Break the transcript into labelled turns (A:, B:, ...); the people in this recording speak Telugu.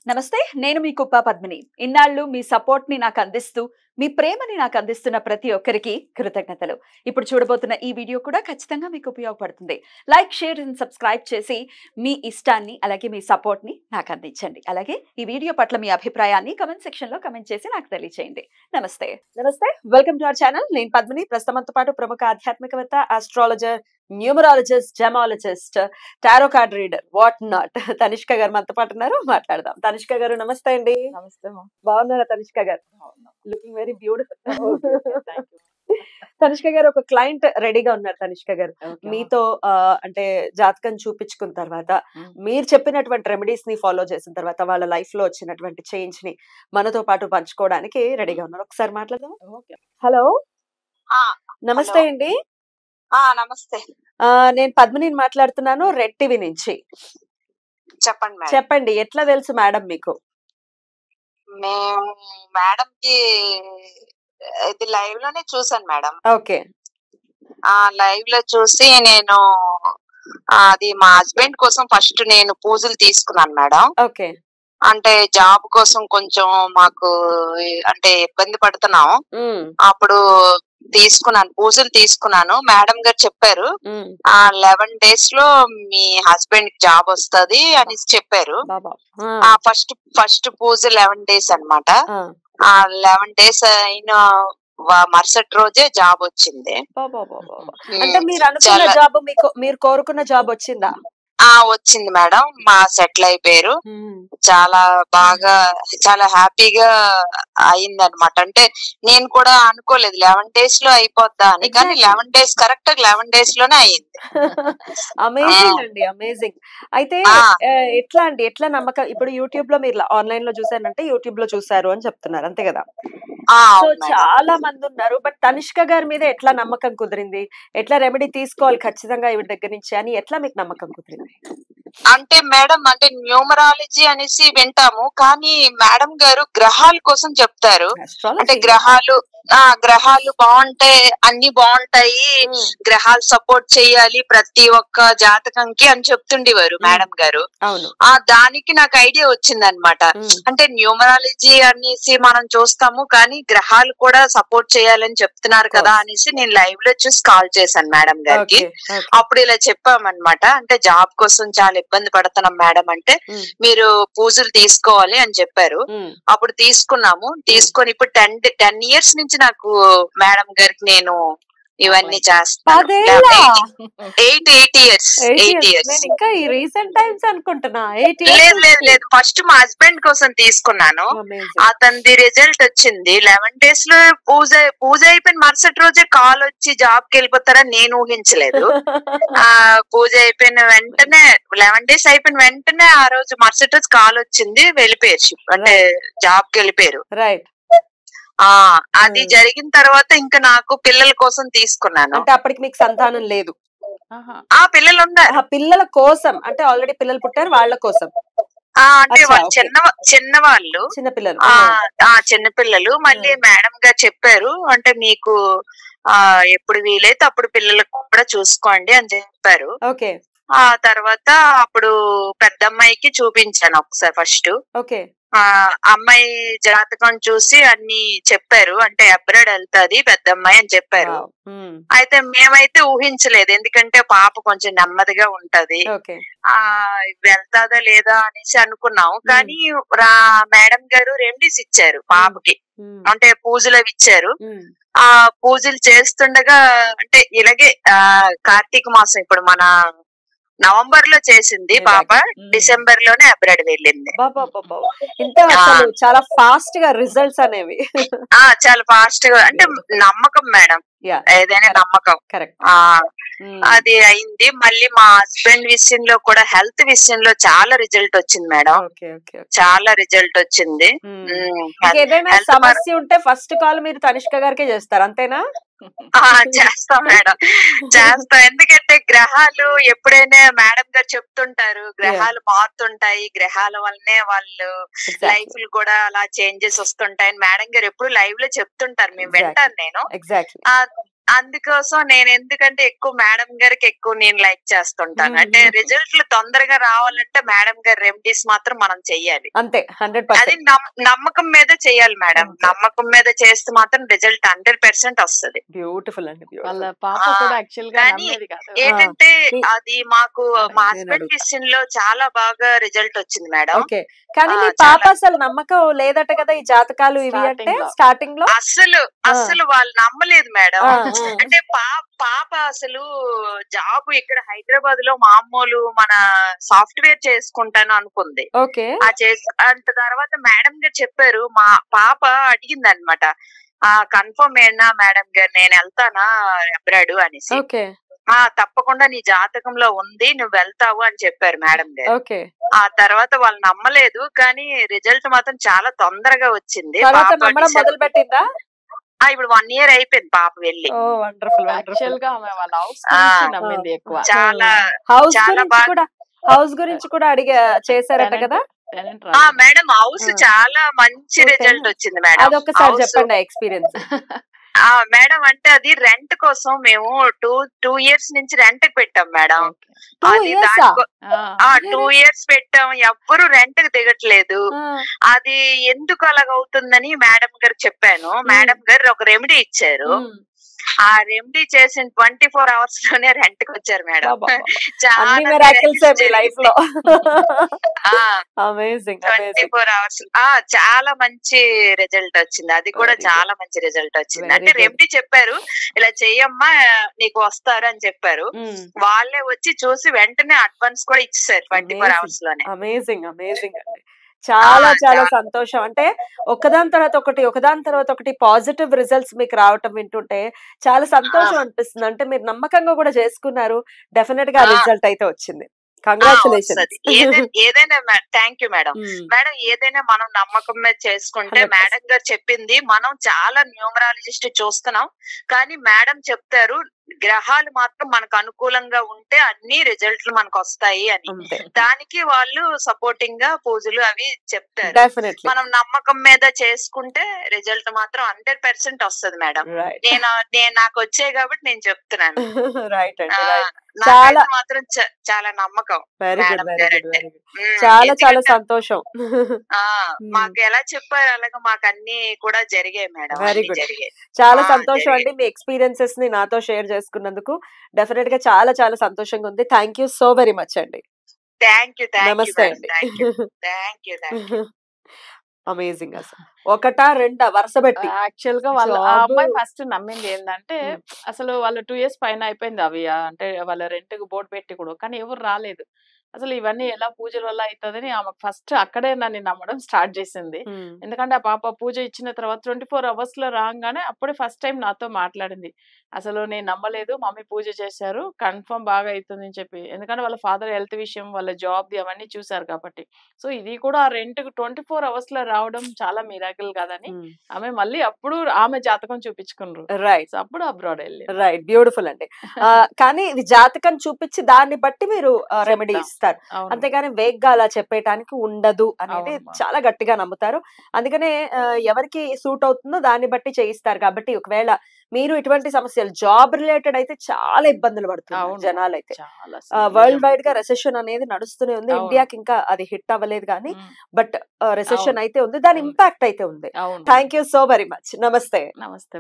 A: నమస్తే, నేను మీ కుప్ప పద్మిని. ఇన్నాళ్ళు మీ సపోర్ట్ ని నాకు అందిస్తూ, మీ ప్రేమని నాకు అందిస్తున్న ప్రతి ఒక్కరికి కృతజ్ఞతలు. ఇప్పుడు చూడబోతున్న ఈ వీడియో కూడా ఖచ్చితంగా మీకు ఉపయోగపడుతుంది. లైక్, షేర్ అండ్ సబ్స్క్రైబ్ చేసి మీ ఇష్టాన్ని అలాగే మీ సపోర్ట్ ని నాకు అందించండి. అలాగే ఈ వీడియో పట్ల మీ అభిప్రాయాన్ని కమెంట్ సెక్షన్ లో కమెంట్ చేసి నాకు తెలియజేయండి. నమస్తే. Welcome to our channel. నేను పద్మిని. ప్రస్తుతంతో పాటు ప్రముఖ ఆధ్యాత్మికవేత్త, astrologer, numerologist, gemmologist, tarot card reader, what not Tanishq గారు మనతో పాటు ఉన్నారు. మాట్లాడదాం. తనిష్క గారు నమస్తే అండి.
B: నమస్తే
A: బాగున్నారా తనిష్క గారు? Looking very beautiful. తనిష్క గారు, ఒక క్లయింట్ రెడీగా ఉన్నారు. తనిష్క గారు, మీతో అంటే జాతకం చూపించుకున్న తర్వాత మీరు చెప్పినటువంటి రెమెడీస్ ని ఫాలో చేసిన తర్వాత వాళ్ళ లైఫ్ లో వచ్చినటువంటి చేంజ్ ని మనతో పాటు పంచుకోవడానికి రెడీగా ఉన్నారు. ఒకసారి మాట్లాడదాం. హలో, నమస్తే అండి.
B: నమస్తే.
A: నేను పద్మిని మాట్లాడుతున్నాను, రెడ్ టీవీ నుంచి.
B: చెప్పండి.
A: చెప్పండి, ఎట్లా తెలుసు మేడం మీకు?
B: మేము మేడం కి ఇది లైవ్ లోనే చూసాను మేడం.
A: ఓకే.
B: లైవ్ లో చూసి నేను అది మా హస్బెండ్ కోసం ఫస్ట్ నేను పూజలు తీసుకున్నాను మేడం.
A: ఓకే.
B: అంటే జాబ్ కోసం కొంచెం మాకు అంటే ఇబ్బంది పడుతున్నాం. అప్పుడు పూజలు తీసుకున్నాను. మేడం గారు చెప్పారు 11 days లో మీ హస్బెండ్ కి జాబ్ వస్తది అని చెప్పారు. ఫస్ట్ పూజ 11 days అన్నమాట. 11 days అయిన మరుసటి రోజే జాబ్ వచ్చింది.
A: అంటే మీరు అనుకున్న జాబ్ మీరు కోరుకున్న జాబ్ వచ్చిందా?
B: వచ్చింది మేడం. మా సెటిల్ అయిపోయారు. చాలా బాగా, చాలా హ్యాపీగా అయింది అనమాట. అంటే నేను కూడా అనుకోలేదు 11 days లో అయిపోద్దా అని, కానీ 11 days కరెక్ట్ 11 days లోనే అయింది.
A: అమేజింగ్ అండి, అమేజింగ్. అయితే ఎట్లా నమ్మకం? ఇప్పుడు యూట్యూబ్ లో మీరు ఆన్లైన్ లో చూసారంటే యూట్యూబ్ లో చూసారు అని చెప్తున్నారు, అంతే కదా? సో చాలా మంది ఉన్నారు, బట్ తనిష్క గారి మీద ఎట్లా నమ్మకం కుదిరింది? ఎట్లా రెమెడీ తీసుకోవాలి ఖచ్చితంగా ఈవిడ దగ్గర నుంచి అని ఎట్లా మీకు నమ్మకం కుదిరింది?
B: అంటే మేడం, అంటే న్యూమరాలజీ అనేసి వింటాము, కానీ మేడం గారు గ్రహాల కోసం చెప్తారు. అంటే గ్రహాలు బాగుంటే అన్ని బాగుంటాయి, గ్రహాలు సపోర్ట్ చేయాలి ప్రతి ఒక్క జాతకంకి అని చెప్తుండేవారు మేడం గారు. దానికి నాకు ఐడియా వచ్చింది అనమాట. అంటే న్యూమరాలజీ అనేసి మనం చూస్తాము, కానీ గ్రహాలు కూడా సపోర్ట్ చేయాలని చెప్తున్నారు కదా అనేసి నేను లైవ్ లో చూసి కాల్ చేశాను మేడం గారికి. అప్పుడు ఇలా చెప్పామన్నమాట. అంటే జాబ్ కోసం చాలా ఇబ్బంది పడుతున్నాం మేడం అంటే మీరు పూజలు తీసుకోవాలి అని చెప్పారు. అప్పుడు తీసుకొని ఇప్పుడు 10 years నుంచి నాకు మేడం గారికి నేను ఇవన్నీ చేస్తాను. 8 years.
A: ఇంకా ఈ రీసెంట్ టైమ్స్ అనుకుంటున్నా.
B: లేదు, ఫస్ట్ మా హస్బెండ్ కోసం తీసుకున్నాను. అతనిది రిజల్ట్ వచ్చింది 11 days లో. పూజ అయిపోయిన మరుసటి రోజే కాల్ వచ్చి జాబ్ కి వెళ్ళిపోతారని నేను ఊహించలేదు. పూజ అయిపోయిన వెంటనే 11 days అయిపోయిన వెంటనే ఆ రోజు మరుసటి రోజు కాల్ వచ్చింది, వెళ్ళిపోయారు. అంటే జాబ్ కి వెళ్ళిపోయారు.
A: రైట్.
B: అది జరిగిన తర్వాత ఇంకా నాకు పిల్లల కోసం తీసుకున్నాను.
A: అంటే అప్పటికి మీకు సంతానం లేదు?
B: పిల్లలు ఉన్నారు.
A: పిల్లల కోసం అంటే ఆల్రెడీ పిల్లలు పుట్టారు, వాళ్ళ కోసం?
B: అంటే వాళ్ళు చిన్నవాళ్ళు, చిన్నపిల్లలు. మళ్ళీ మేడం గారు చెప్పారు, అంటే మీకు ఎప్పుడు వీలైతే అప్పుడు పిల్లలకు కూడా చూసుకోండి అని చెప్పారు.
A: ఓకే.
B: ఆ తర్వాత అప్పుడు పెద్ద అమ్మాయికి చూపించాను ఒకసారి ఫస్ట్.
A: ఓకే.
B: అమ్మాయి జాతకం చూసి అన్ని చెప్పారు. అంటే అబ్రాడ్ వెళ్తాది పెద్ద అమ్మాయి అని చెప్పారు. అయితే మేమైతే ఊహించలేదు, ఎందుకంటే పాప కొంచెం నెమ్మదిగా ఉంటది, వెళ్తాదా లేదా అనేసి అనుకున్నాం. కానీ మేడం గారు రెమెడీస్ ఇచ్చారు పాపకి. అంటే పూజలు అవి ఇచ్చారు. పూజలు చేస్తుండగా, అంటే ఇలాగే కార్తీక మాసం ఇప్పుడు మన నవంబర్ లో చేసింది పాప, డిసెంబర్ లోనే అబ్రాడ్ వెళ్ళింది.
A: చాలా ఫాస్ట్ గా రిజల్ట్స్ అనేవి.
B: చాలా ఫాస్ట్ గా, అంటే నమ్మకం మేడం, ఏదైనా నమ్మకం. అది అయింది. మళ్ళీ మా హస్బెండ్ విషయంలో కూడా, హెల్త్ విషయంలో చాలా రిజల్ట్ వచ్చింది మేడం. చాలా రిజల్ట్ వచ్చింది.
A: ఏదైనా సమస్య ఉంటే ఫస్ట్ కాల్ మీరు తనిష్క గారికే చేస్తారు, అంతేనా?
B: చేస్తాం మేడం, చేస్తాం. ఎందుకంటే గ్రహాలు ఎప్పుడైనా మేడం గారు చెప్తుంటారు, గ్రహాలు మారుతుంటాయి, గ్రహాల వల్లనే వాళ్ళు లైఫ్ కూడా అలా చేంజెస్ వస్తుంటాయని మేడం గారు ఎప్పుడు లైవ్ లో చెప్తుంటారు. మేము వింటాను నేను. అందుకోసం నేను ఎందుకంటే ఎక్కువ మేడం గారికి ఎక్కువ నేను లైక్ చేస్తుంటాను. అంటే రిజల్ట్లు తొందరగా రావాలంటే మేడం గారి రెమెడీస్ మాత్రం మనం చెయ్యాలి.
A: అంతే
B: అది
A: 100%.
B: నమ్మకం మీద చెయ్యాలి మేడం. నమ్మకం మీద చేస్తే మాత్రం రిజల్ట్ 100% వస్తుంది.
A: బ్యూటిఫుల్ అండి,
C: వాళ్ళ
A: బ్యూటిఫుల్.
C: పాప కూడా యాక్చువల్ గా
B: కానీ
C: నమ్మేది కాదు.
B: ఏంటంటే
A: మీ-
B: అది మాకు మా
A: నేను
B: హస్బెండ్
A: అడుగుతా.
B: విషయంలో చాలా బాగా రిజల్ట్ వచ్చింది మేడం.
A: ఓకే, కానీ మీ
B: చాలా
A: పాప అసలు నమ్మకం లేదట కదా ఈ జాతకాలు ఇవి అంటే
C: Starting లో.
A: స్టార్టింగ్ లో.
B: అస్సలు వాళ్ళు నమ్మలేదు మేడం.
A: ఆ,
B: అంటే పాప అసలు జాబ్ ఇక్కడ హైదరాబాద్ లో మామూలు మన సాఫ్ట్వేర్ చేసుకుంటాను అనుకుంది.
A: ఓకే,
B: అంత తర్వాత మేడం గారు చెప్పారు. మా పాప అడిగింది అనమాట, కన్ఫర్మ్ ఏనా మేడం గారు నేను వెళ్తానా అబ్రాడ్ అనేసి.
A: ఓకే,
B: తప్పకుండా నీ జాతకంలో ఉంది, నువ్వు వెళ్తావు అని చెప్పారు మేడం గారు.
A: ఓకే.
B: ఆ తర్వాత వాళ్ళు నమ్మలేదు, కానీ రిజల్ట్ మాత్రం చాలా తొందరగా వచ్చింది.
A: తర్వాత
B: పాప
A: నమ్మడం మొదలు పెట్టిందా?
B: ఇప్పుడు 1 year అయిపోయింది పాప వెళ్ళి.
A: ఓ వండర్ఫుల్,
C: యాక్చువల్ గా ఆమె వాళ్ళ హౌస్
B: ఆ,
C: గురించి నమ్మింది ఎక్కువ.
B: చాలా
A: హౌస్
B: చాలా
A: గురించి
B: బాగా
A: కూడా హౌస్ గురించి కూడా అడిగా చేశారట కదా.
C: Tenant
B: మేడం హౌస్
A: ఆ.
B: చాలా మంచి
A: ఓకే.
B: రిజల్ట్ వచ్చింది మేడం.
A: అదొకసారి
B: హౌస్
A: చెప్పండి ఎక్స్పీరియన్స్.
B: మేడం అంటే అది రెంట్ కోసం మేము 2 years నుంచి రెంట్ పెట్టాం మేడం.
A: Two
B: అది
A: years ఆ?
B: దానికో 2 years పెట్టాం, ఎవ్వరు రెంట్ కి దిగట్లేదు. అది ఎందుకు అలాగవుతుందని మేడం గారు చెప్పాను. మేడం గారు ఒక రెమెడీ ఇచ్చారు. ఆ రెమెడీ చేసిన 24 hours లోనే రెంట్ కి వచ్చారు మేడం.
A: అన్ని మిరాకిల్స్ మీ లైఫ్ లో. అమేజింగ్,
B: 24 hours చాలా మంచి రిజల్ట్ వచ్చింది. అది కూడా
A: Very
B: చాలా మంచి రిజల్ట్ వచ్చింది.
A: Very
B: అంటే
A: good.
B: రెమెడీ చెప్పారు, ఇలా చెయ్యమ్మా నీకు వస్తారు అని చెప్పారు. వాళ్ళే వచ్చి చూసి వెంటనే అడ్వాన్స్ కూడా ఇచ్చేసారు 24 hours లోనే.
A: అమేజింగ్, అమేజింగ్ అండి. చాలా చాలా సంతోషం. అంటే ఒకదాని తర్వాత ఒకటి పాజిటివ్ రిజల్ట్స్ మీకు రావటం వింటుంటే చాలా సంతోషం అనిపిస్తుంది. అంటే మీరు నమ్మకంగా కూడా చేసుకున్నారు, డెఫినెట్ గా రిజల్ట్ అయితే వచ్చింది. కంగ్రాచులేషన్స్.
B: ఏదైనా థ్యాంక్ యూ మేడం. మేడం ఏదైనా మనం నమ్మకం మీద చేసుకుంటే
A: 100%.
B: మేడం గారు చెప్పింది మనం చాలా న్యూమరాలజిస్ట్ చూస్తున్నాం, కానీ మేడం చెప్తారు గ్రహాలు మాత్రం మనకు అనుకూలంగా ఉంటే అన్ని రిజల్ట్లు మనకు వస్తాయి అని.
A: అంతే,
B: దానికి వాళ్ళు సపోర్టింగ్ గా పూజలు అవి చెప్తారు.
A: డెఫినెట్లీ.
B: మనం నమ్మకం మీద చేసుకుంటే రిజల్ట్ మాత్రం 100% వస్తుంది మేడం.
A: రైట్,
B: నేను నాకు వచ్చాయి కాబట్టి నేను చెప్తున్నాను.
A: రైట్ అండి, రైట్.
B: నాకైతే మాత్రం చాలా నమ్మకం
A: వెరీ గుడ్,
B: మేడం
A: వెరీ
B: గారు
A: గుడ్,
B: అంటే.
A: Very good. చాలా చాలా
B: ఎందుకంటే
A: సంతోషం.
B: మాకు ఎలా చెప్పారు అలాగా మాకు అన్ని కూడా జరిగాయి మేడం.
A: వెరీ
B: అన్ని
A: గుడ్,
B: జరిగాయి.
A: చాలా సంతోషం
B: జరిగాయి.
A: అండి. మీ ఎక్స్పీరియన్సెస్ ని నాతో షేర్ చేసుకున్నందుకు డెఫినెట్ గా చాలా చాలా సంతోషంగా ఉంది. Thank you so very much అండి.
B: థ్యాంక్ యూ
A: నమస్తే
B: మేడం.
A: అండి.
B: Thank you.
A: అమేజింగ్. అసలు ఒకటా రెండా వరుస పెట్టి
C: యాక్చువల్ గా వాళ్ళ ఆ
A: Job.
C: అమ్మాయి ఫస్ట్ నమ్మింది ఏంటంటే అసలు వాళ్ళు 2 years పైన అయిపోయింది అవి అంటే వాళ్ళ రెంట్ కు బోర్డు పెట్టి కూడా, కానీ ఎవరు రాలేదు. అసలు ఇవన్నీ ఎలా పూజల వల్ల అవుతుందని ఆమె ఫస్ట్ అక్కడే నన్ను నమ్మడం స్టార్ట్ చేసింది. ఎందుకంటే ఆ పాప పూజ ఇచ్చిన తర్వాత 24 hours లో రాగానే అప్పుడే ఫస్ట్ టైం నాతో మాట్లాడింది. అసలు నేను నమ్మలేదు, మమ్మీ పూజ చేశారు, కన్ఫర్మ్ బాగా అవుతుంది అని చెప్పి. ఎందుకంటే వాళ్ళ ఫాదర్ హెల్త్ విషయం, వాళ్ళ జాబ్ అవన్నీ చూసారు కాబట్టి. సో ఇది కూడా ఆ రెంట్ 24 hours లో రావడం చాలా మిరాకిల్ కాదని ఆమె మళ్ళీ అప్పుడు ఆమె జాతకం చూపించుకున్నారు.
A: రైట్,
C: సో అప్పుడు అబ్రాడ్ వెళ్ళి
A: రైట్, బ్యూటిఫుల్ అండి. కానీ ఇది జాతకం చూపించి దాన్ని బట్టి మీరు రెమెడీ ఇస్తారు, అంతేగాని వేగ్గా అలా చెప్పేయటానికి ఉండదు అనేది చాలా గట్టిగా నమ్ముతారు. అందుకనే ఎవరికి సూట్ అవుతుందో దాన్ని బట్టి చేయిస్తారు. కాబట్టి ఒకవేళ మీరు ఇటువంటి సమస్యలు జాబ్ రిలేటెడ్ అయితే చాలా ఇబ్బందులు పడుతున్నారు జనాలు అయితే. వరల్డ్ వైడ్ గా రెసెషన్ అనేది నడుస్తూనే ఉంది. ఇండియాకి ఇంకా అది హిట్ అవ్వలేదు కానీ బట్ రెసెషన్ అయితే ఉంది, దాని ఇంపాక్ట్ అయితే ఉంది. Thank you so very much. నమస్తే.
C: నమస్తే.